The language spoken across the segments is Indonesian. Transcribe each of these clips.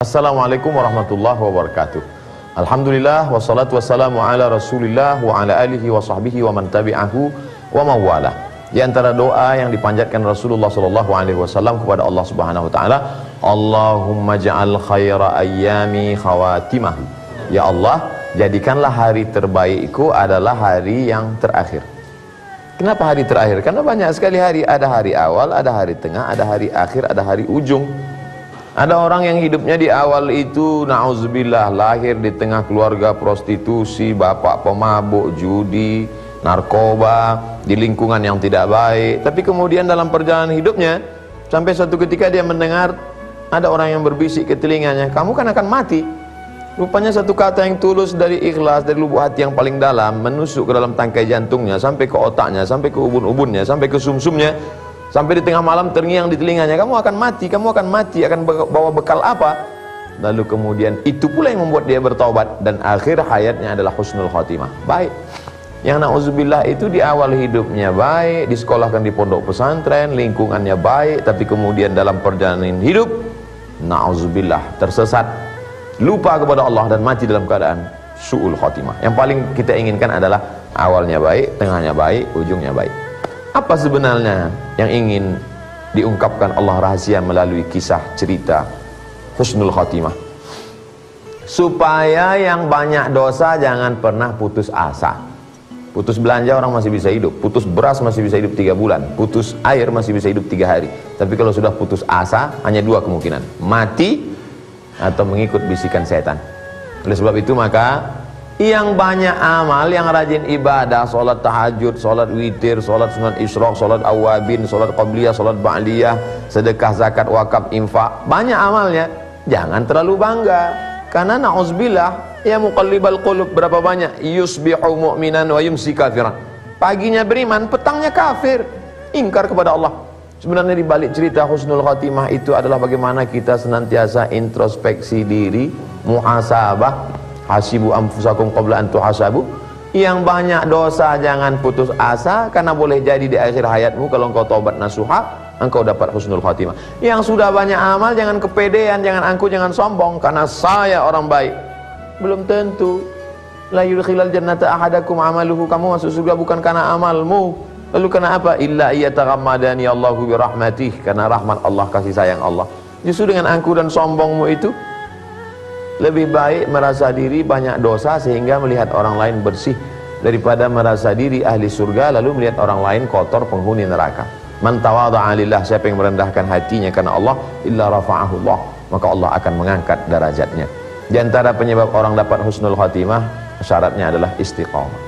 Assalamualaikum warahmatullahi wabarakatuh. Alhamdulillah wassalatu wassalamu ala Rasulillah wa ala alihi wa sahbihi wa man tabi'ahu wa mawala. Di antara doa yang dipanjatkan Rasulullah sallallahu alaihi wasallam kepada Allah Subhanahu wa taala, Allahumma ja'al khaira ayyami khawatimahu. Ya Allah, jadikanlah hari terbaikku adalah hari yang terakhir. Kenapa hari terakhir? Karena banyak sekali hari, ada hari awal, ada hari tengah, ada hari akhir, ada hari ujung. Ada orang yang hidupnya di awal itu na'udzubillah lahir di tengah keluarga prostitusi, bapak pemabuk, judi, narkoba, di lingkungan yang tidak baik. Tapi kemudian dalam perjalanan hidupnya sampai suatu ketika dia mendengar ada orang yang berbisik ke telinganya, kamu kan akan mati. Rupanya satu kata yang tulus dari ikhlas, dari lubuk hati yang paling dalam, menusuk ke dalam tangkai jantungnya, sampai ke otaknya, sampai ke ubun-ubunnya, sampai ke sumsumnya. Sampai di tengah malam terngiang di telinganya, kamu akan mati, akan bawa bekal apa? Lalu kemudian itu pula yang membuat dia bertaubat, dan akhir hayatnya adalah husnul khatimah, baik. Yang na'udzubillah itu di awal hidupnya baik, disekolahkan di pondok pesantren, lingkungannya baik, tapi kemudian dalam perjalanan hidup na'udzubillah tersesat, lupa kepada Allah dan mati dalam keadaan su'ul khatimah. Yang paling kita inginkan adalah awalnya baik, tengahnya baik, ujungnya baik. Apa sebenarnya yang ingin diungkapkan Allah rahasia melalui kisah cerita husnul khatimah? Supaya yang banyak dosa jangan pernah putus asa. Putus belanja orang masih bisa hidup, putus beras masih bisa hidup 3 bulan, putus air masih bisa hidup 3 hari. Tapi kalau sudah putus asa, hanya 2 kemungkinan, mati atau mengikut bisikan setan. Oleh sebab itu maka yang banyak amal, yang rajin ibadah, solat tahajud, solat witir, solat sunat isyraq, solat awabin, solat qabliyah, solat ba'liyah, sedekah, zakat, wakaf, infak, banyak amalnya, jangan terlalu bangga. Karena na'udzubillah, ya muqallibal qulub, berapa banyak yusbihu mu'minan wa yumsi kafiran, paginya beriman, petangnya kafir, ingkar kepada Allah. Sebenarnya di balik cerita husnul khatimah itu adalah bagaimana kita senantiasa introspeksi diri, muhasabah. Hasibu anfusakum qabla an tuhasabu. Yang banyak dosa jangan putus asa, karena boleh jadi di akhir hayatmu kalau engkau taubat nasuha, engkau dapat husnul khatimah. Yang sudah banyak amal jangan kepedean, jangan angkuh, jangan sombong, karena saya orang baik. Belum tentu. La yudkhilal jannata ahadakum amaluhu, kamu masuk surga bukan karena amalmu. Lalu karena apa? Illa iyataghammadani Allahu birahmatih, karena rahmat Allah, kasih sayang Allah. Justru dengan angkuh dan sombongmu itu lebih baik merasa diri banyak dosa sehingga melihat orang lain bersih, daripada merasa diri ahli surga lalu melihat orang lain kotor, penghuni neraka. Man tawadha'a lillah, siapa yang merendahkan hatinya karena Allah, illa rafa'ahu Allah, maka Allah akan mengangkat derajatnya. Di antara penyebab orang dapat husnul khatimah, syaratnya adalah istiqamah.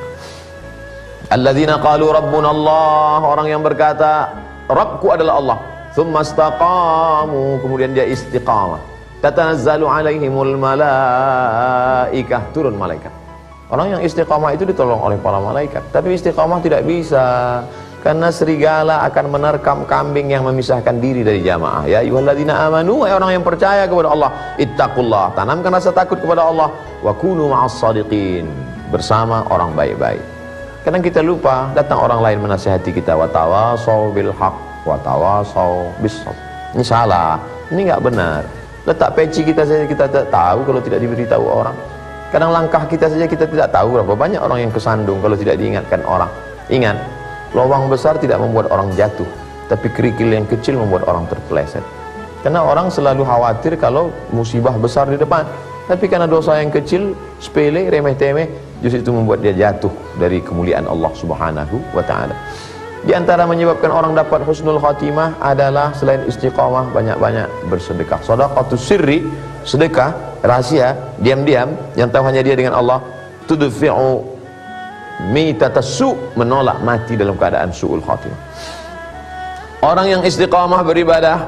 Alladzina qalu rabbuna Allah, orang yang berkata Rabbku adalah Allah, tsumma istaqamu, kemudian dia istiqamah. Tatanazzalu alaihimul malaikah, turun malaikat. Orang yang istiqamah itu ditolong oleh para malaikat. Tapi istiqamah tidak bisa, karena serigala akan menerkam kambing yang memisahkan diri dari jamaah. Ya ayyuhalladzina amanu, orang yang percaya kepada Allah, ittaqullah, tanamkan rasa takut kepada Allah, wa kunu ma'as shadiqin, bersama orang baik-baik. Kadang kita lupa, datang orang lain menasihati kita, wa tawasau bil haq wa tawasau bis sabr. Ini salah, ini enggak benar. Letak peci kita saja kita tidak tahu kalau tidak diberitahu orang. Kadang langkah kita saja kita tidak tahu berapa banyak orang yang kesandung kalau tidak diingatkan orang. Ingat, lubang besar tidak membuat orang jatuh, tapi kerikil yang kecil membuat orang terpeleset. Karena orang selalu khawatir kalau musibah besar di depan, tapi karena dosa yang kecil, sepele, remeh-temeh, justru itu membuat dia jatuh dari kemuliaan Allah Subhanahu wa ta'ala. Di antara menyebabkan orang dapat husnul khatimah adalah selain istiqamah, banyak-banyak bersedekah. Shadaqatus sirri, sedekah rahasia, diam-diam, yang tahu hanya dia dengan Allah, tudfi'u mitatassu, menolak mati dalam keadaan su'ul khatimah. Orang yang istiqamah beribadah,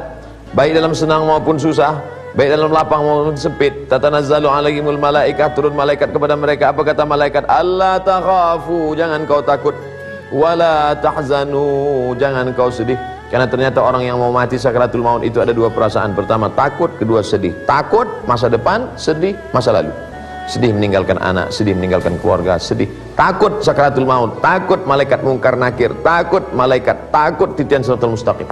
baik dalam senang maupun susah, baik dalam lapang maupun sempit, tatanazzalu alaihimul malaikah, turun malaikat kepada mereka. Apa kata malaikat? Allah takhafu, jangan kau takut, wala tahzanu, jangan kau sedih. Karena ternyata orang yang mau mati sakaratul maut itu ada 2 perasaan. Pertama takut, kedua sedih. Takut masa depan, sedih masa lalu. Sedih meninggalkan anak, sedih meninggalkan keluarga, sedih. Takut sakaratul maut, takut malaikat mungkar nakir, takut malaikat, takut titian siratal mustaqim.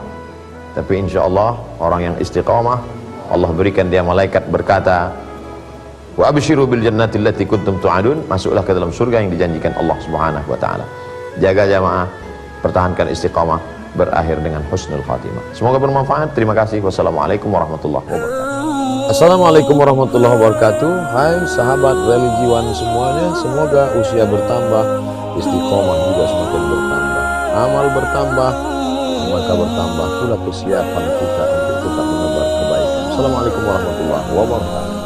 Tapi insya Allah orang yang istiqamah Allah berikan dia malaikat berkata, wa abshiru bil jannati allati kuntum tu'adun, masuklah ke dalam surga yang dijanjikan Allah Subhanahu wa taala. Jaga jamaah, pertahankan istiqamah, berakhir dengan husnul khatimah. Semoga bermanfaat. Terima kasih. Wassalamualaikum warahmatullahi wabarakatuh. Assalamualaikum warahmatullahi wabarakatuh. Hai sahabat religiwan semuanya, semoga usia bertambah, istiqomah juga semakin bertambah, amal bertambah, maka bertambah pula kesiapan kita untuk tetap menebar kebaikan. Assalamualaikum warahmatullahi wabarakatuh.